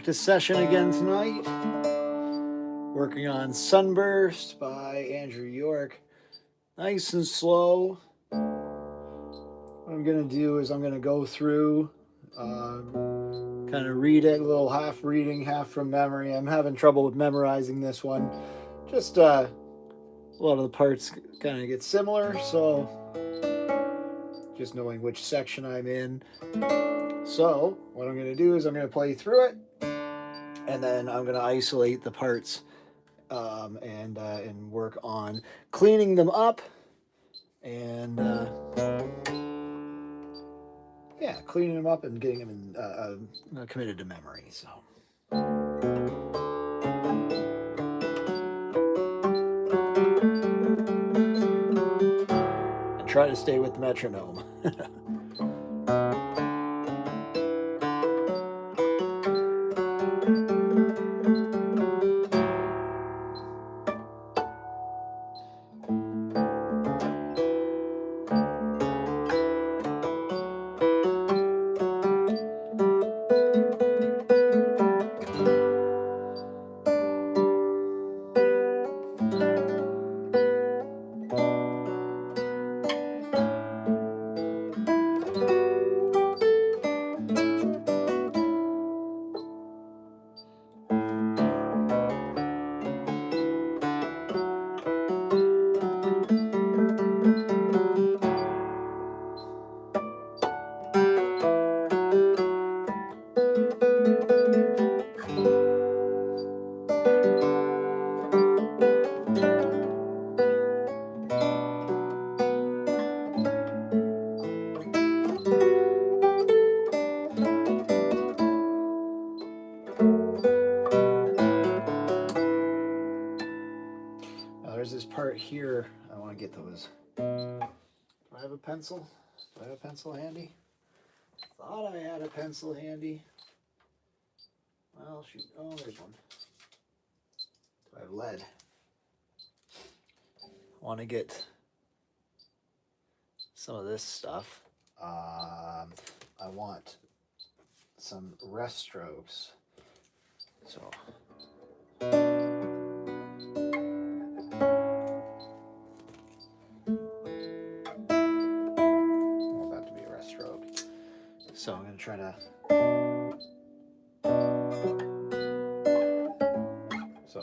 practice session again tonight. Working on Sunburst by Andrew York. Nice and slow. What I'm going to do is I'm going to go through, kind of read it, a little half reading, half from memory. I'm having trouble with memorizing this one. Just a lot of the parts kind of get similar, so just knowing which section I'm in. So what I'm going to do is I'm going to play through it, and then I'm going to isolate the parts and work on cleaning them up and cleaning them up and getting them committed to memory. So. And try to stay with the metronome. There's this part here. I want to get those. Do I have a pencil? Do I have a pencil handy? Thought I had a pencil handy. Well, shoot. Oh, there's one. Do I have lead? I want to get some of this stuff. I want some rest strokes. So. So I'm going to try to. So.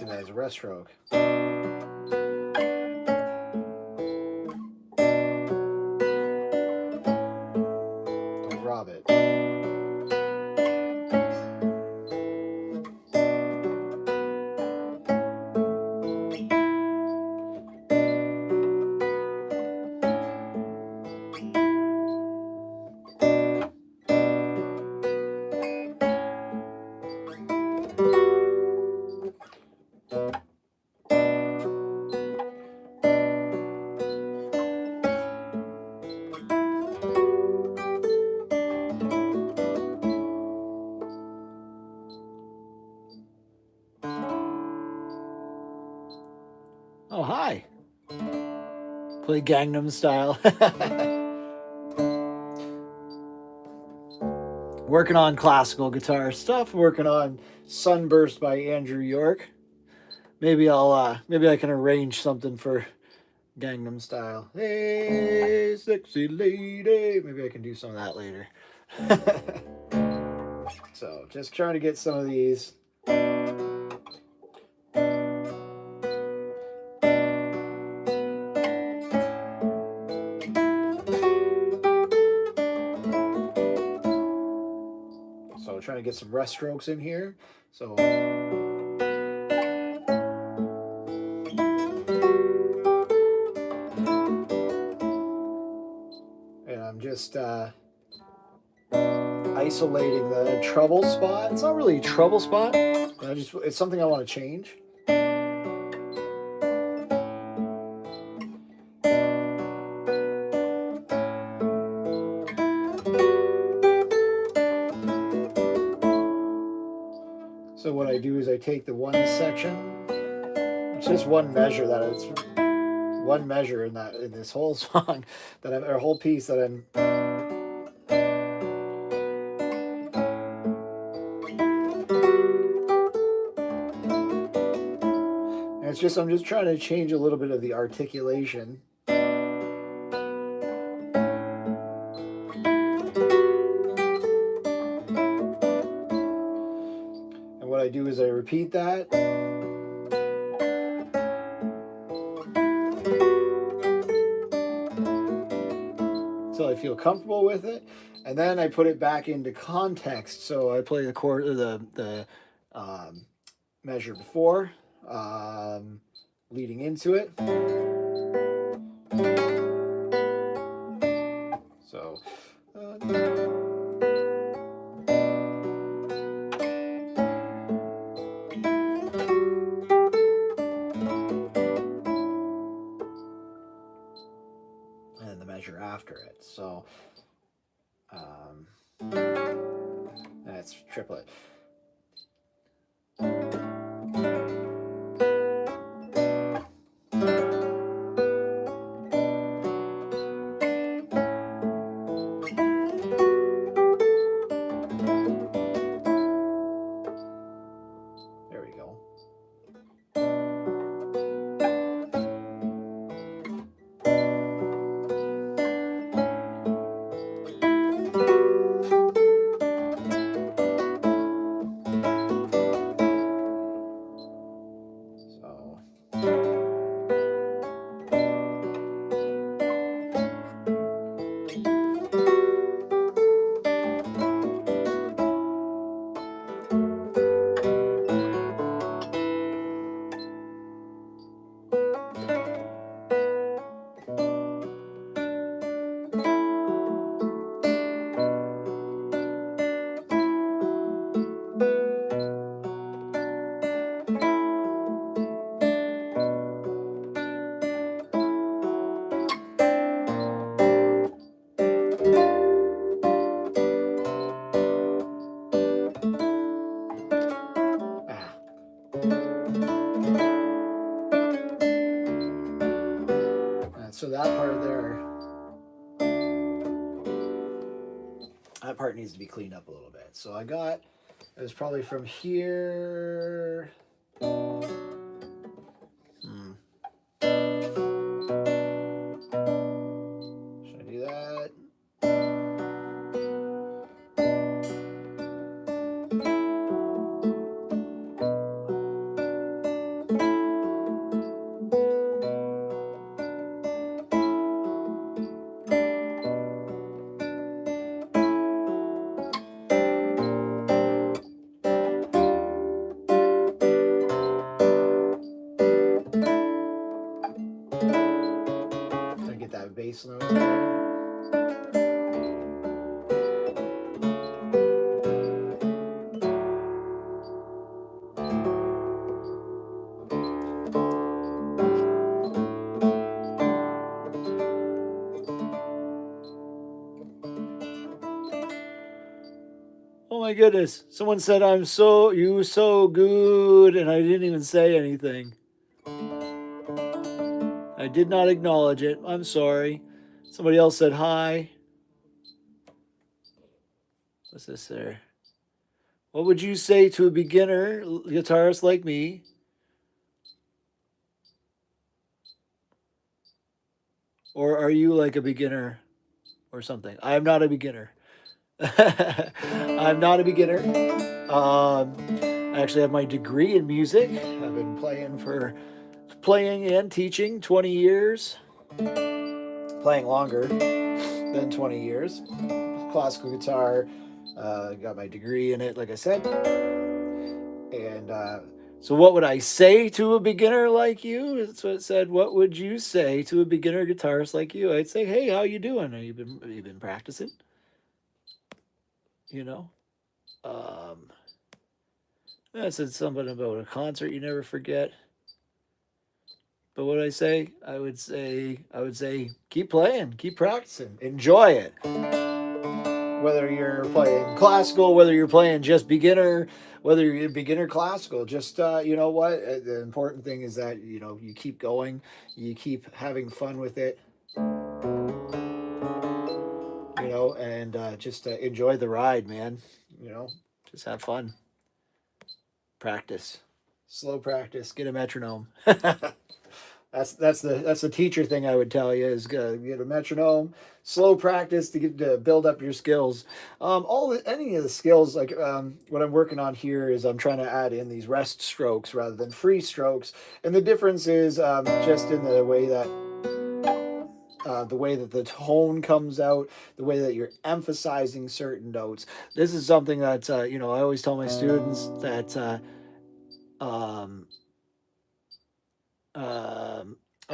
That is a rest stroke. Don't rob it. Oh, hi. Play Gangnam Style. Working on classical guitar stuff. Working on Sunburst by Andrew York. Maybe I can arrange something for Gangnam Style. Hey, sexy lady. Maybe I can do some of that later. So, just trying to get some of these. So trying to get some rest strokes in here. So and I'm just isolating the treble spot. It's not really a treble spot. It's something I want to change. So what I do is I take the one section. It's just one measure it's one measure in this whole song or whole piece that I'm. And I'm just trying to change a little bit of the articulation. And what I do is I repeat that. Until I feel comfortable with it, and then I put it back into context. So I play the chord, the measure before, leading into it. So. And the measure after it. So that's triplet. There we go. So that part there, that part needs to be cleaned up a little bit. So it was probably from here. Should I do that? Get that bass note there. Oh my goodness. Someone said you so good, and I didn't even say anything. I did not acknowledge it. I'm sorry. Somebody else said hi. What's this there? What would you say to a beginner guitarist like me? Or are you like a beginner or something? I am not a beginner. I'm not a beginner. I actually have my degree in music. I've been playing and teaching 20 years. Playing longer than 20 years. Classical guitar. Got my degree in it, like I said. And so, what would I say to a beginner like you? That's what it said. What would you say to a beginner guitarist like you? I'd say, "Hey, how you doing? Have you been practicing? You know." Um, I said something about a concert you never forget. But what would I say? I would say, keep playing, keep practicing, enjoy it. Whether you're playing classical, whether you're playing just beginner, whether you're beginner classical, just you know what? The important thing is that you keep going, you keep having fun with it, and just enjoy the ride, man. You know, just have fun, practice, slow practice, get a metronome. That's the teacher thing I would tell you is get a metronome, slow practice to build up your skills. Any of the skills like what I'm working on here is I'm trying to add in these rest strokes rather than free strokes, and the difference is just in the way that the tone comes out, the way that you're emphasizing certain notes. This is something that I always tell my students that. Um, I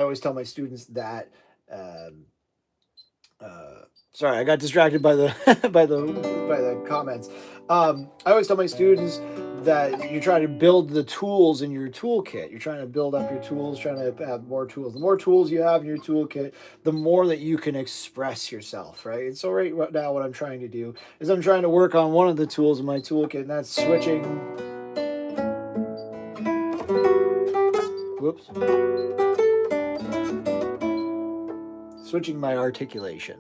always tell my students that. Um, Sorry, I got distracted by the by the comments. I always tell my students that you're trying to build the tools in your toolkit. You're trying to build up your tools, trying to have more tools. The more tools you have in your toolkit, the more that you can express yourself, right? And so right now, what I'm trying to do is I'm trying to work on one of the tools in my toolkit, and that's switching. Whoops. Switching my articulation.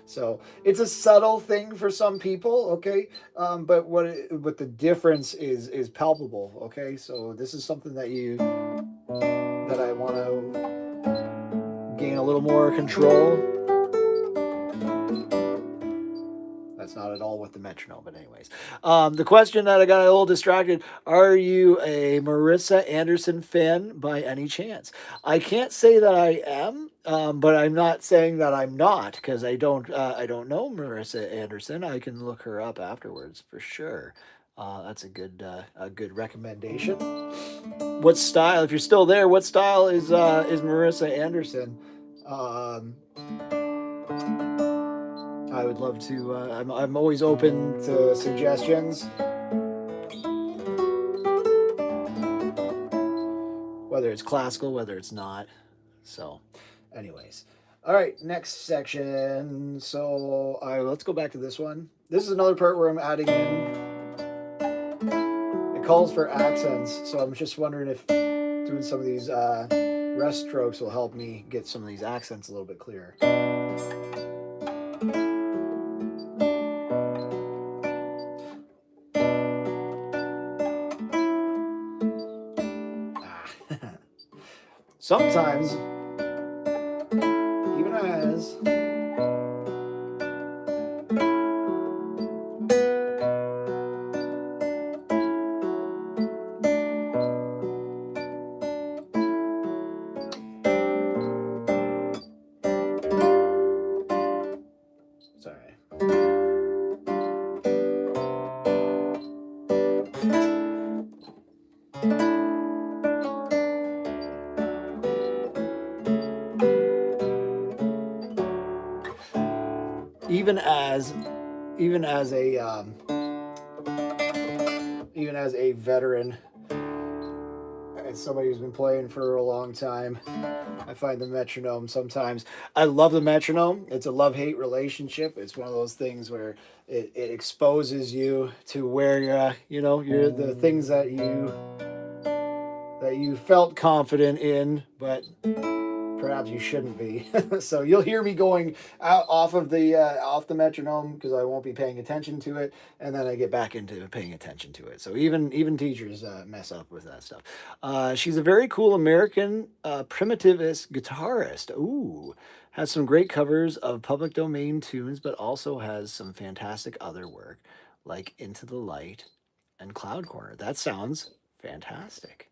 So it's a subtle thing for some people, okay, but what the difference is palpable, okay. So this is something that I want to gain a little more control. That's not at all with the metronome, but anyways. The question that I got a little distracted, are you a Marissa Anderson fan by any chance? I can't say that I am, but I'm not saying that I'm not because I don't know Marissa Anderson. I can look her up afterwards for sure. That's a good recommendation. What style, if you're still there, what style is Marissa Anderson? Um, I would love to. I'm always open to suggestions, whether it's classical, whether it's not. So, anyways, all right. Next section. So, let's go back to this one. This is another part where I'm adding in. It calls for accents, so I'm just wondering if doing some of these rest strokes will help me get some of these accents a little bit clearer. Sometimes, even as sorry. Even as even as a even as a veteran, as somebody who's been playing for a long time, I find the metronome sometimes. I love the metronome. It's a love-hate relationship. It's one of those things where it exposes you to where you're the things that you felt confident in, but perhaps you shouldn't be. So you'll hear me going out off the metronome because I won't be paying attention to it, and then I get back into paying attention to it. So even teachers mess up with that stuff. She's a very cool American primitivist guitarist. Ooh, has some great covers of public domain tunes, but also has some fantastic other work like Into the Light and Cloud Corner. That sounds fantastic.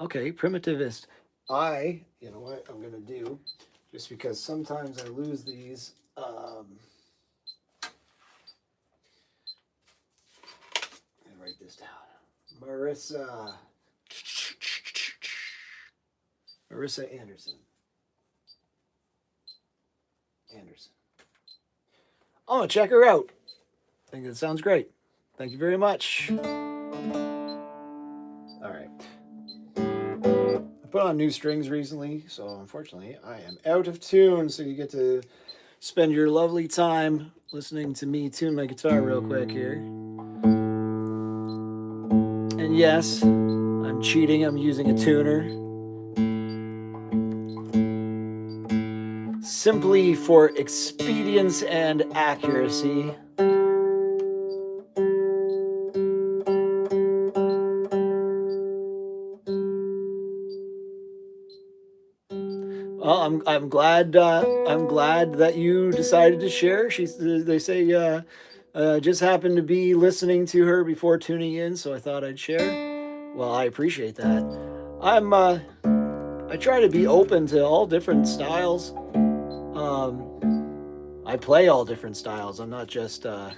Okay, primitivist. You know what I'm gonna do, just because sometimes I lose these. Let me write this down. Marissa. Marissa Anderson. I'm going to check her out. I think that sounds great. Thank you very much. All right. I put on new strings recently, so unfortunately I am out of tune. So you get to spend your lovely time listening to me tune my guitar real quick here. And yes, I'm cheating. I'm using a tuner. Simply for expedience and accuracy. Well, I'm glad that you decided to share. They say just happened to be listening to her before tuning in, so I thought I'd share. Well, I appreciate that. I try to be open to all different styles. I play all different styles. I'm not just a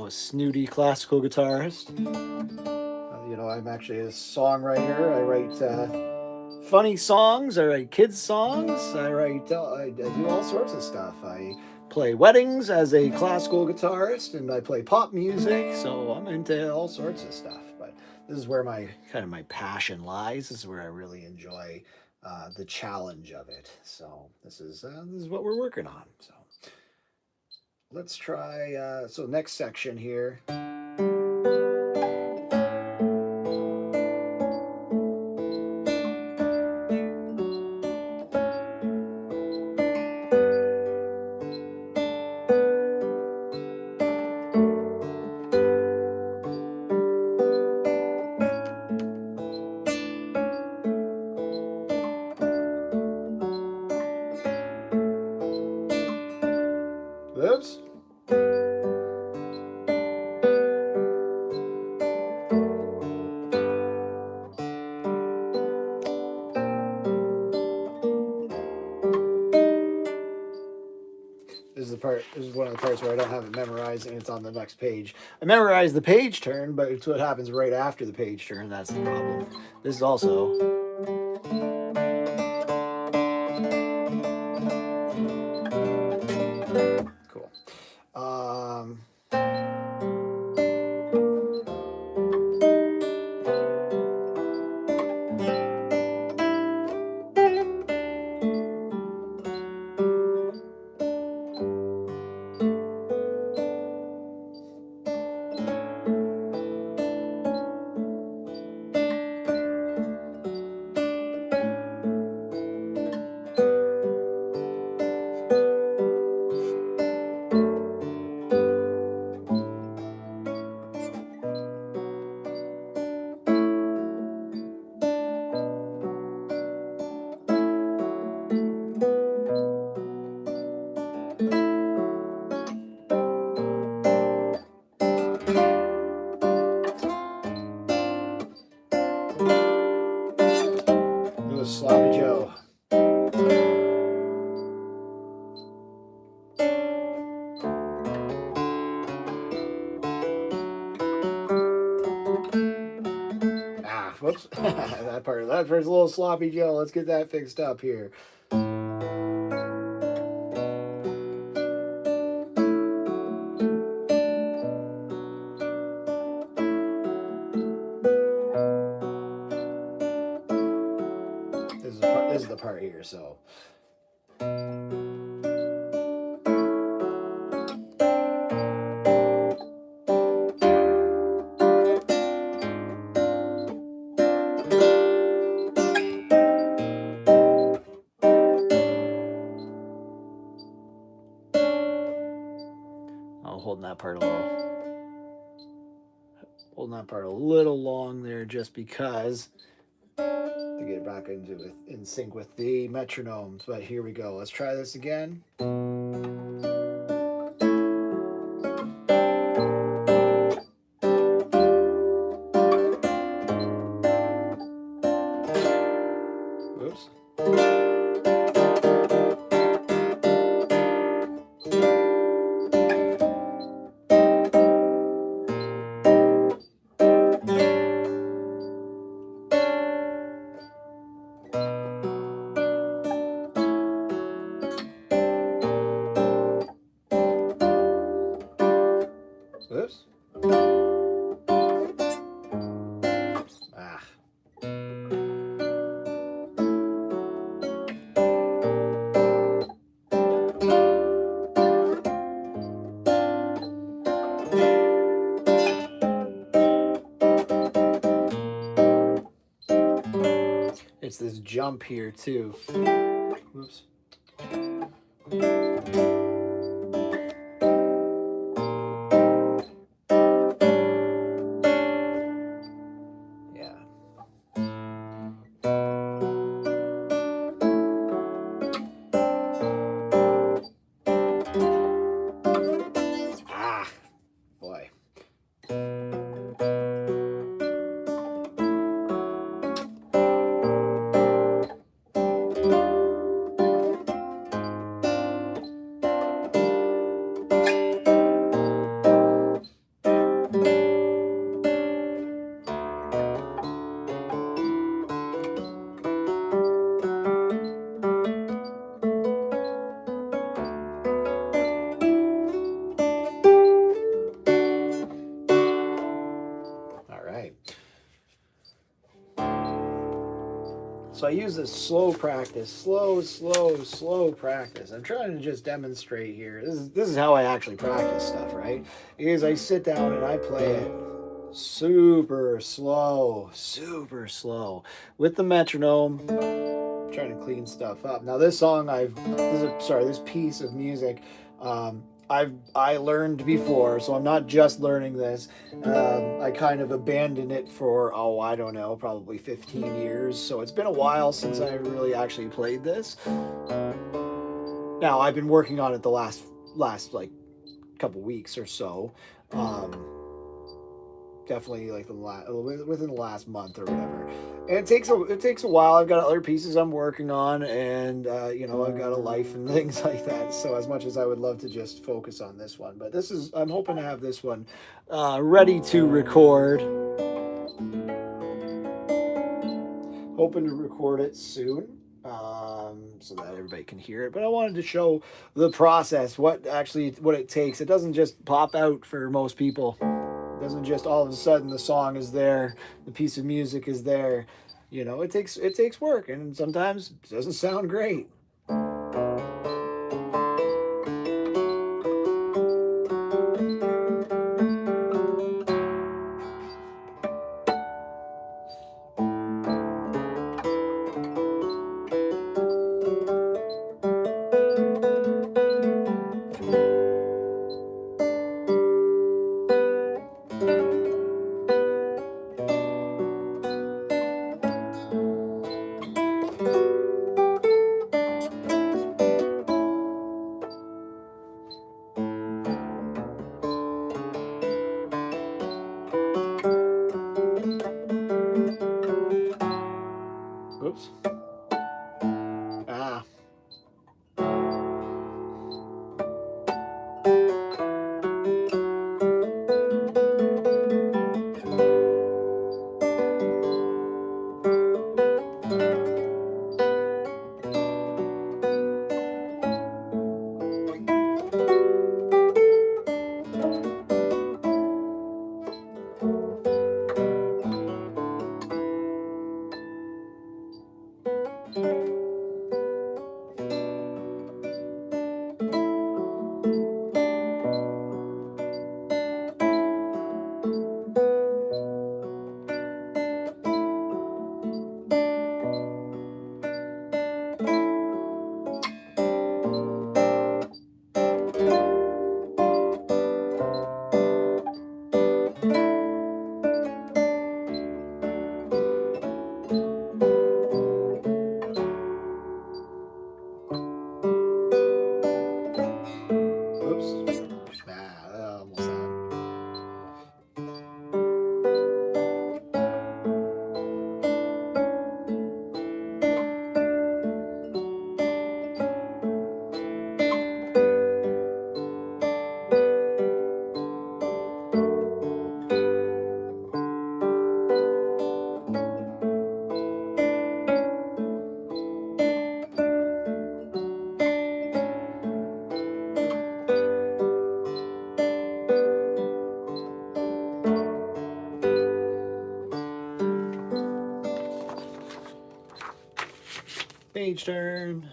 snooty classical guitarist. I'm actually a songwriter. I write funny songs. I write kids songs. I do all sorts of stuff. I play weddings as a classical guitarist, and I play pop music. So I'm into all sorts of stuff. But this is where my passion lies. This is where I really enjoy the challenge of it. So this is what we're working on. So let's try. So next section here. Oops. This is one of the parts where I don't have it memorized and it's on the next page. I memorized the page turn, but it's what happens right after the page turn. That's the problem. This is also. Cool. Sloppy Joe. Whoops. that part's a little sloppy Joe. Let's get that fixed up here. This is the part here, so. Holding that part a little long there just because to get back in sync with the metronomes. But here we go. Let's try this again. Oops. Oops. Ah. It's this jump here too. Whoops. Ah, boy. So I use this slow practice, slow practice. I'm trying to just demonstrate here. This is how I actually practice stuff, right? Is I sit down and I play it super slow with the metronome, trying to clean stuff up. Now this song this piece of music, I learned before, so I'm not just learning this. I kind of abandoned it for, I don't know, probably 15 years. So it's been a while since I really actually played this. Now I've been working on it the last like couple weeks or so. Definitely like within the last month or whatever. And it takes a while. I've got other pieces I'm working on, and I've got a life and things like that. So as much as I would love to just focus on this one, but I'm hoping to have this one ready to record. Hoping to record it soon. So that everybody can hear it. But I wanted to show the process, what it takes. It doesn't just pop out for most people. It doesn't just all of a sudden the song is there, the piece of music is there. It takes work, and sometimes it doesn't sound great. Oops. Ah. Page turn.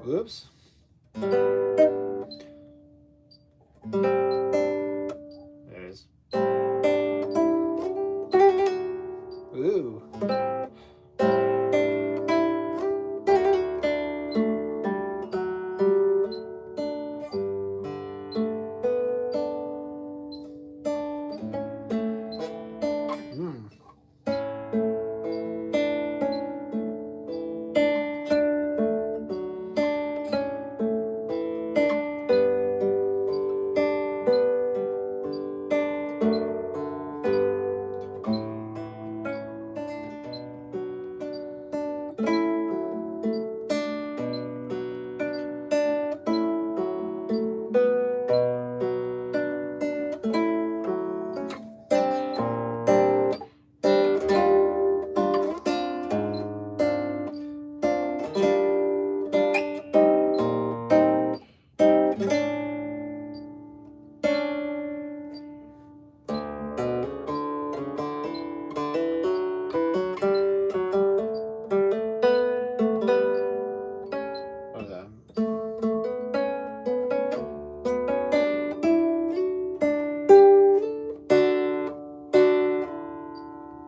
Whoops. There it is. Ooh.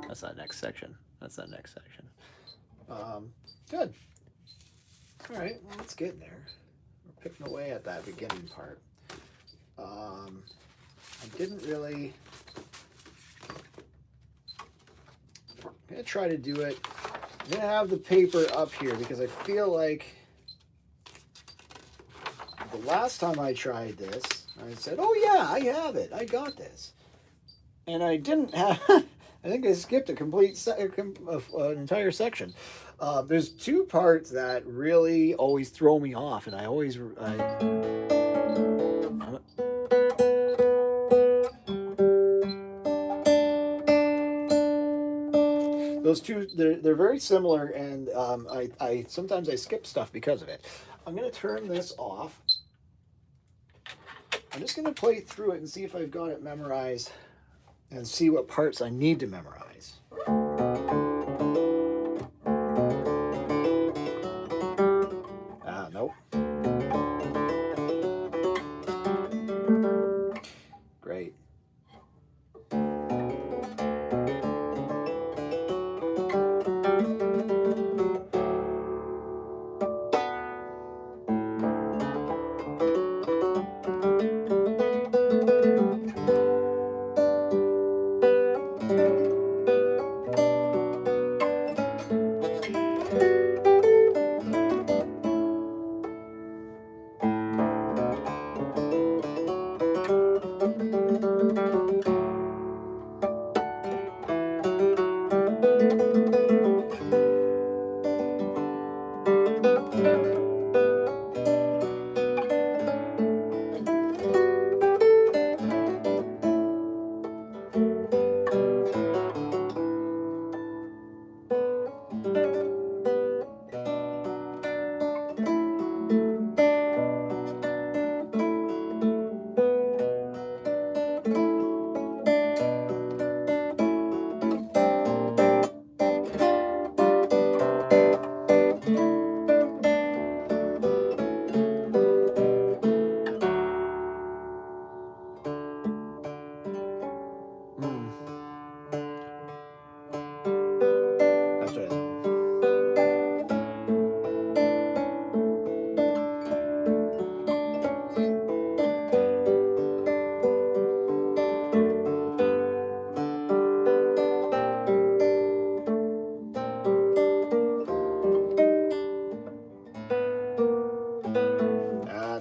That's that next section. That's that next section. Good. All right, well, let's get there. We're picking away at that beginning part. I didn't really... I'm going to try to do it. I'm going to have the paper up here because I feel like the last time I tried this, I said, oh yeah, I have it. I got this. And I didn't have... I think I skipped a complete an entire section. There's two parts that really always throw me off, and those two, they're very similar, and I sometimes I skip stuff because of it. I'm going to turn this off. I'm just going to play through it and see if I've got it memorized and see what parts I need to memorize. Nope. Great.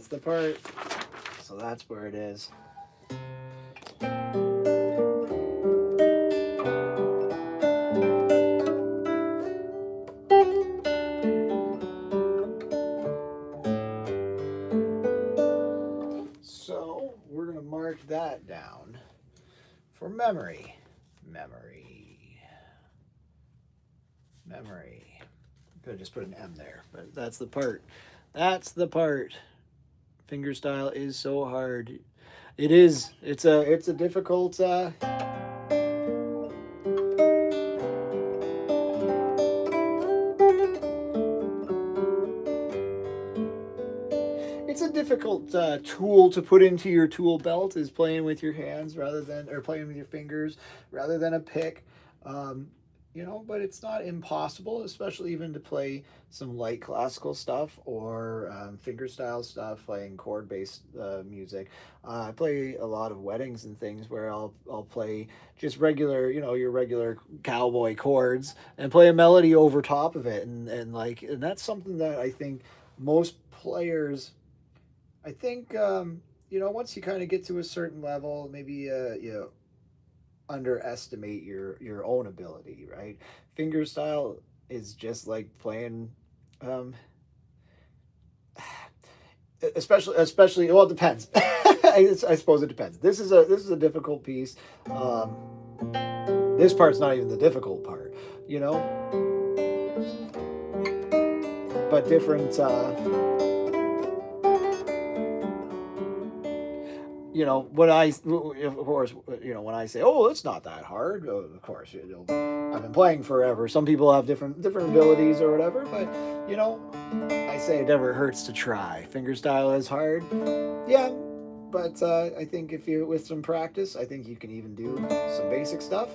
That's the part. So that's where it is. So we're going to mark that down for memory. Could have just put an M there, but that's the part. That's the part. Fingerstyle is so hard. It is. It's a difficult. It's a difficult tool to put into your tool belt, is playing with your hands rather than, or playing with your fingers rather than a pick. Um, but it's not impossible, especially even to play some light classical stuff or fingerstyle stuff, playing chord based music. I play a lot of weddings and things where I'll play just regular, your regular cowboy chords and play a melody over top of it, and that's something that I think most players, I think, once you kind of get to a certain level, maybe underestimate your own ability, right? Fingerstyle is just like playing, um, especially. Well, it depends. I suppose it depends. This is a difficult piece. Um, this part's not even the difficult part, you know, but different. When of course, when I say, oh, it's not that hard, of course, I've been playing forever. Some people have different abilities or whatever, but I say it never hurts to try. Fingerstyle is hard, yeah, but I think if you, with some practice, I think you can even do some basic stuff,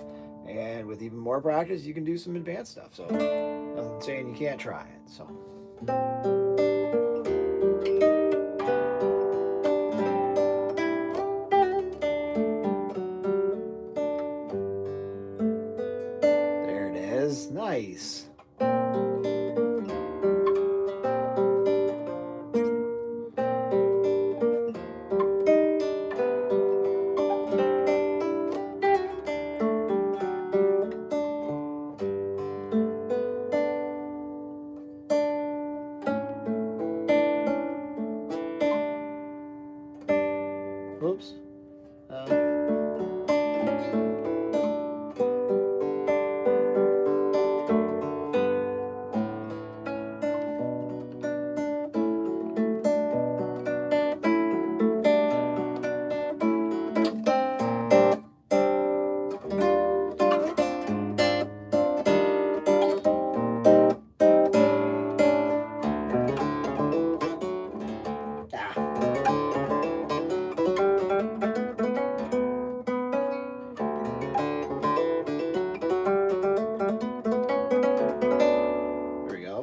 and with even more practice, you can do some advanced stuff. So, nothing saying you can't try it. So. There it is. Nice. Oops. There we go.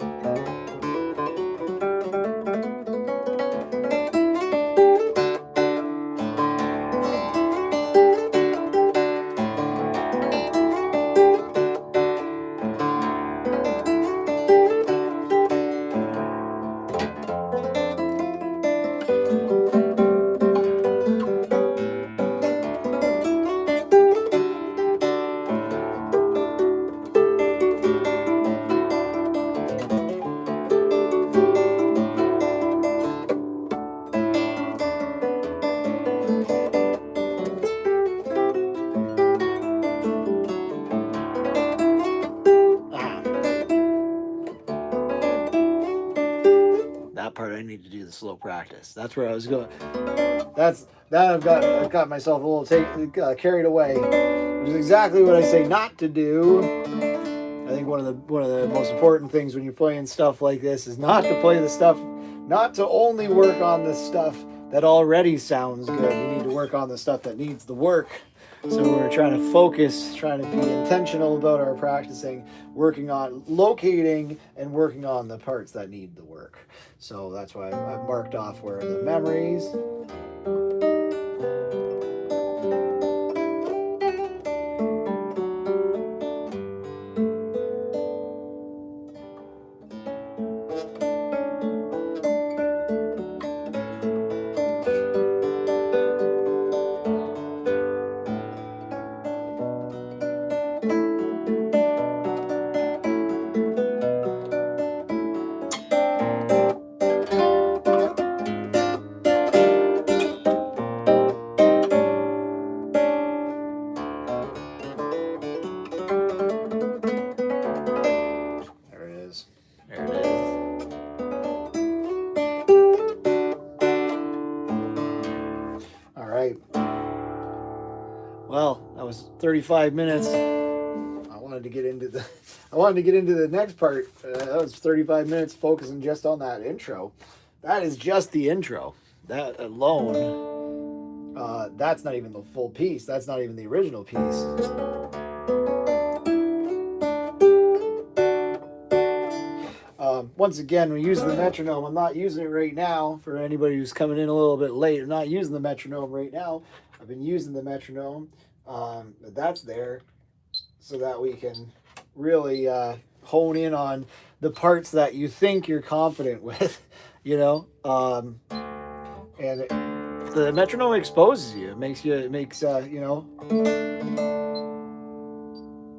That part I need to do the slow practice. That's where I was going. I've got myself a little carried away, which is exactly what I say not to do. I think one of the most important things when you're playing stuff like this is not to play the stuff, not to only work on the stuff that already sounds good. You need to work on the stuff that needs the work. So we're trying to focus, trying to be intentional about our practicing, working on locating and working on the parts that need the work. So that's why I've marked off where the memories. right. Well, that was 35 minutes. I wanted to get into the next part. That was 35 minutes focusing just on that intro. That is just the intro. That alone, that's not even the full piece. That's not even the original piece. Once again, we're using the metronome. I'm not using it right now for anybody who's coming in a little bit late. I'm not using the metronome right now. I've been using the metronome. But that's there so that we can really hone in on the parts that you think you're confident with, you know. The metronome exposes you. It makes you know,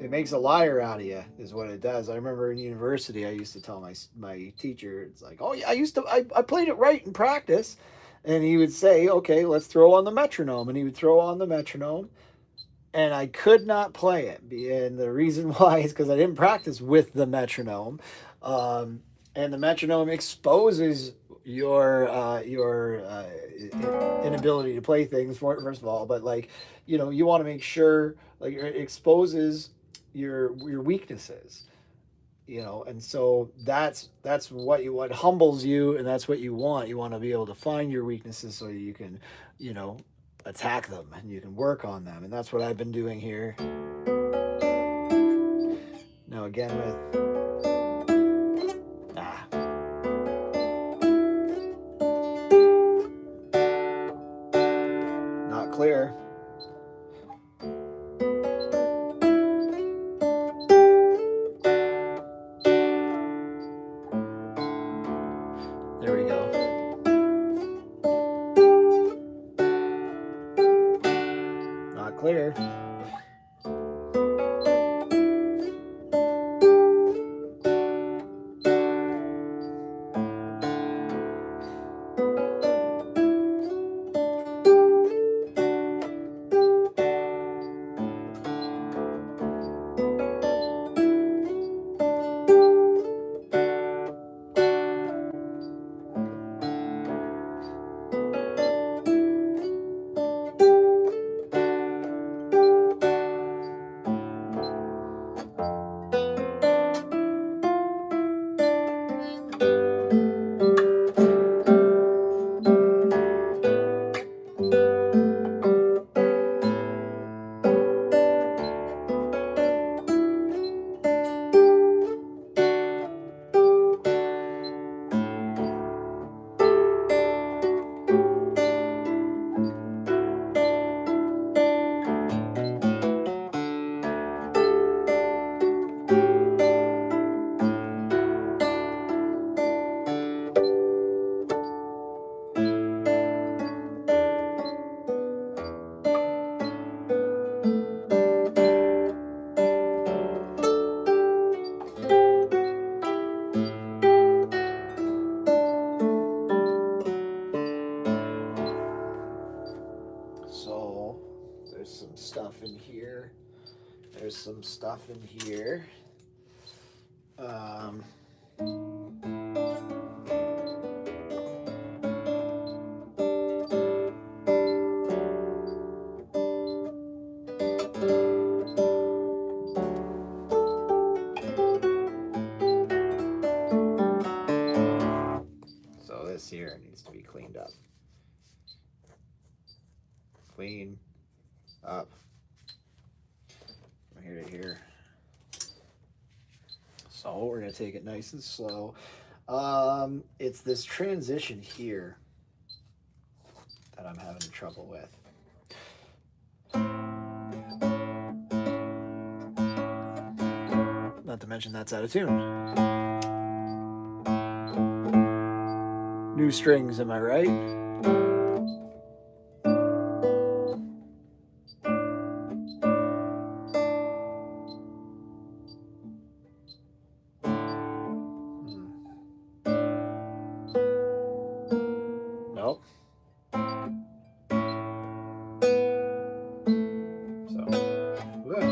it makes a liar out of you is what it does. I remember in university I used to tell my teacher, it's like, oh yeah, I played it right in practice, and he would say, okay, let's throw on the metronome, and he would throw on the metronome, and I could not play it. And the reason why is because I didn't practice with the metronome, and the metronome exposes your inability to play things first of all, but like, you know, you want to make sure like it exposes your weaknesses, you know, and so that's what humbles you, and that's what you want. You want to be able to find your weaknesses so you can, you know, attack them and you can work on them, and that's what I've been doing here. Now again with not clear. There we go. Not clear. So there's some stuff in here. There's some stuff in here. So this here needs to be cleaned up. Clean up from here to here. So we're gonna take it nice and slow. It's this transition here that I'm having trouble with. Not to mention that's out of tune. New strings, am I right? Nope. So, good.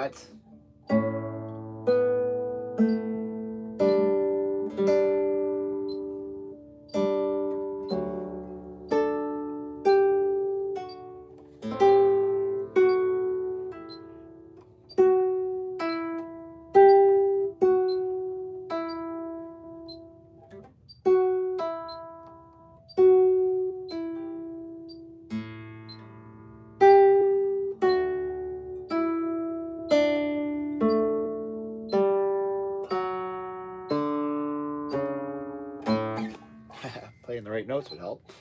What? Playing the right notes would help.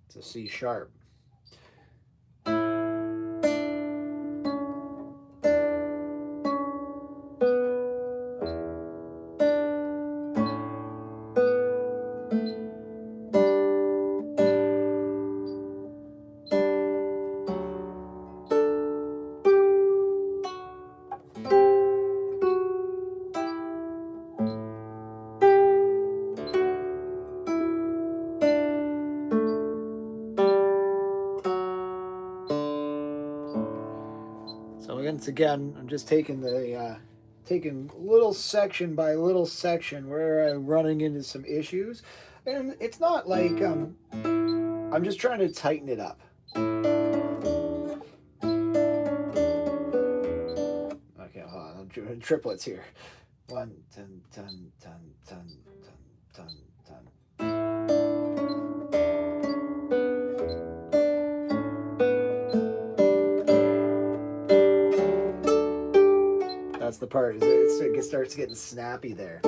It's a C sharp. So again, I'm just taking the taking little section by little section where I'm running into some issues, and it's not like I'm just trying to tighten it up. Okay, hold on. I'm doing triplets here. 1, 10, 10, 10, 10, 10, 10, 10. That's the part. It starts getting snappy there.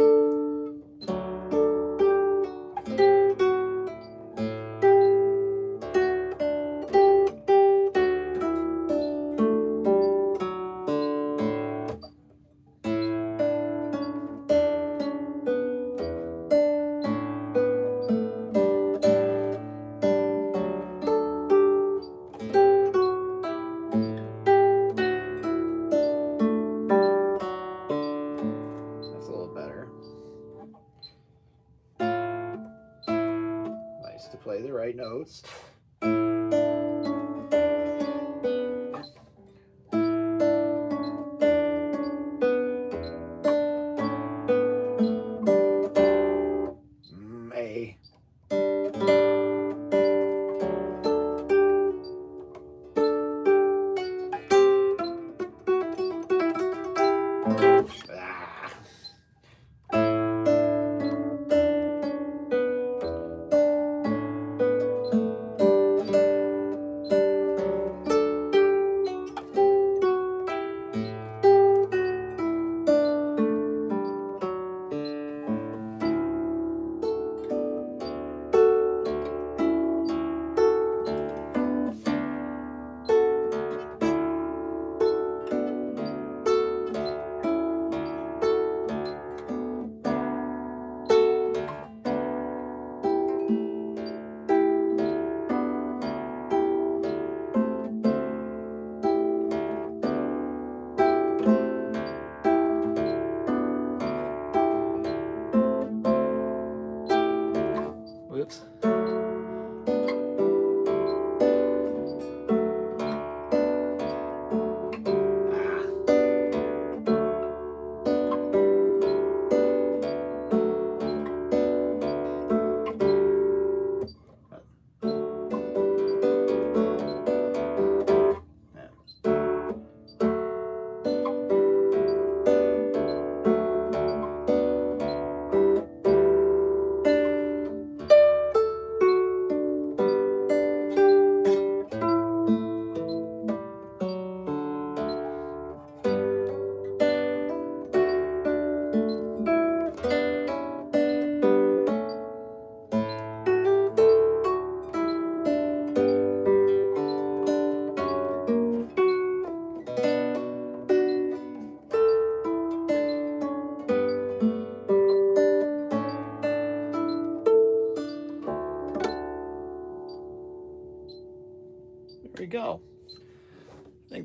To play the right notes. A.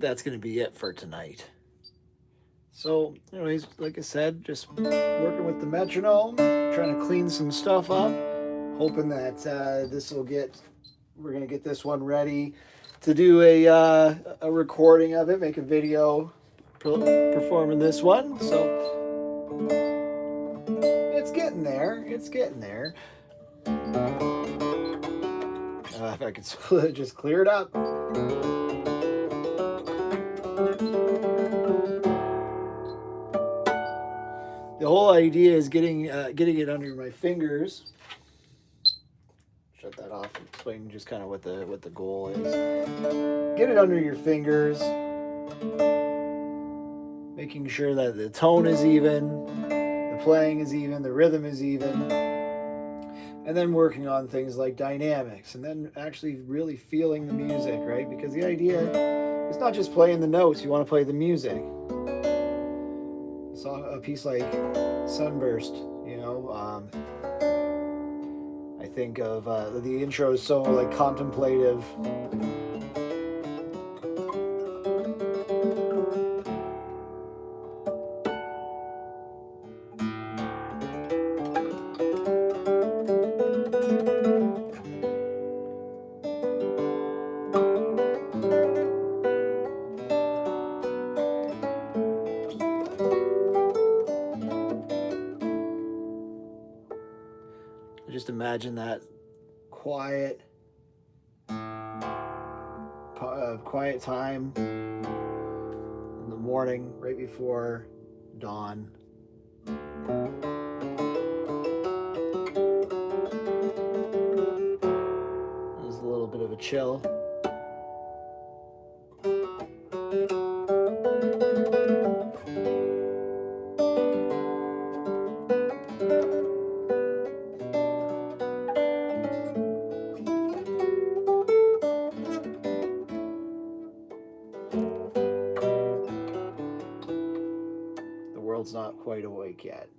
that's going to be it for tonight. So, anyways, like I said, just working with the metronome, trying to clean some stuff up, hoping that we're going to get this one ready to do a recording of it, make a video performing this one. So it's getting there. It's getting there. If I could just clear it up. The whole idea is getting it under my fingers. Shut that off and explain just kind of what the goal is. Get it under your fingers, making sure that the tone is even, the playing is even, the rhythm is even, and then working on things like dynamics, and then actually really feeling the music, right? Because the idea is not just playing the notes, you want to play the music. A piece like Sunburst, I think of the intro is so like contemplative. Just imagine that quiet time in the morning, right before dawn. There's a little bit of a chill. World's not quite awake yet.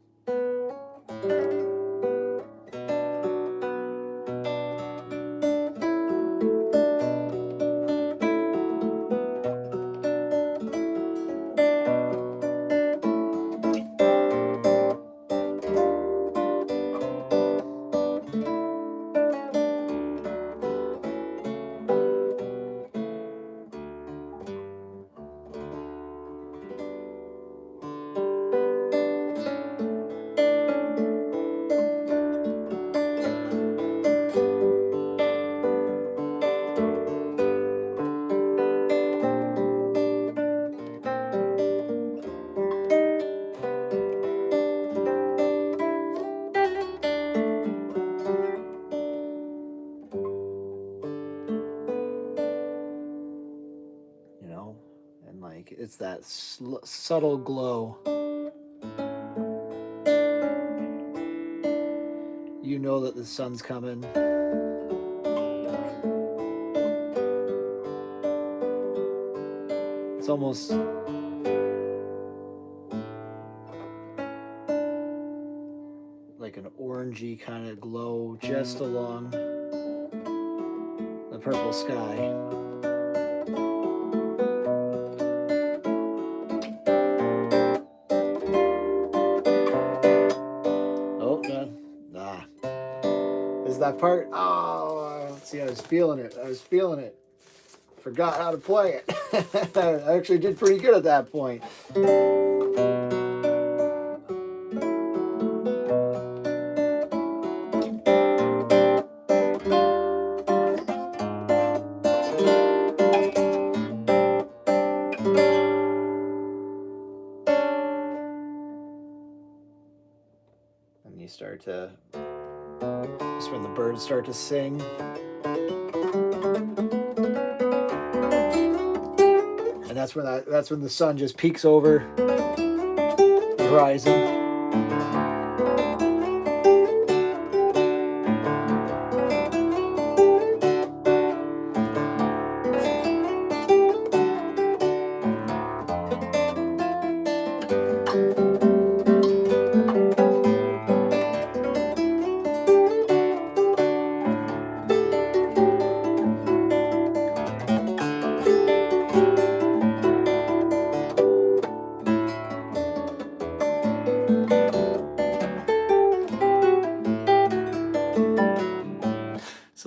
And like it's that subtle glow. You know that the sun's coming. It's almost like an orangey kind of glow just along the purple sky. That part. Oh, see, I was feeling it. Forgot how to play it. I actually did pretty good at that point. And you start to... That's when the birds start to sing. And that's when the sun just peeks over the horizon.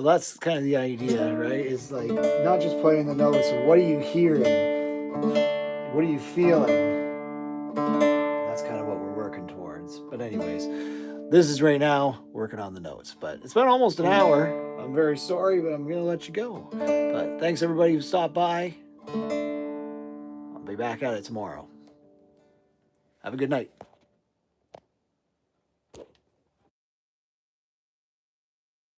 that's kind of the idea, right? It's like not just playing the notes. What are you hearing? What are you feeling? That's kind of what we're working towards. But anyways, this is right now working on the notes. But it's been almost an hour. I'm very sorry, but I'm going to let you go. But thanks everybody who stopped by. I'll be back at it tomorrow. Have a good night.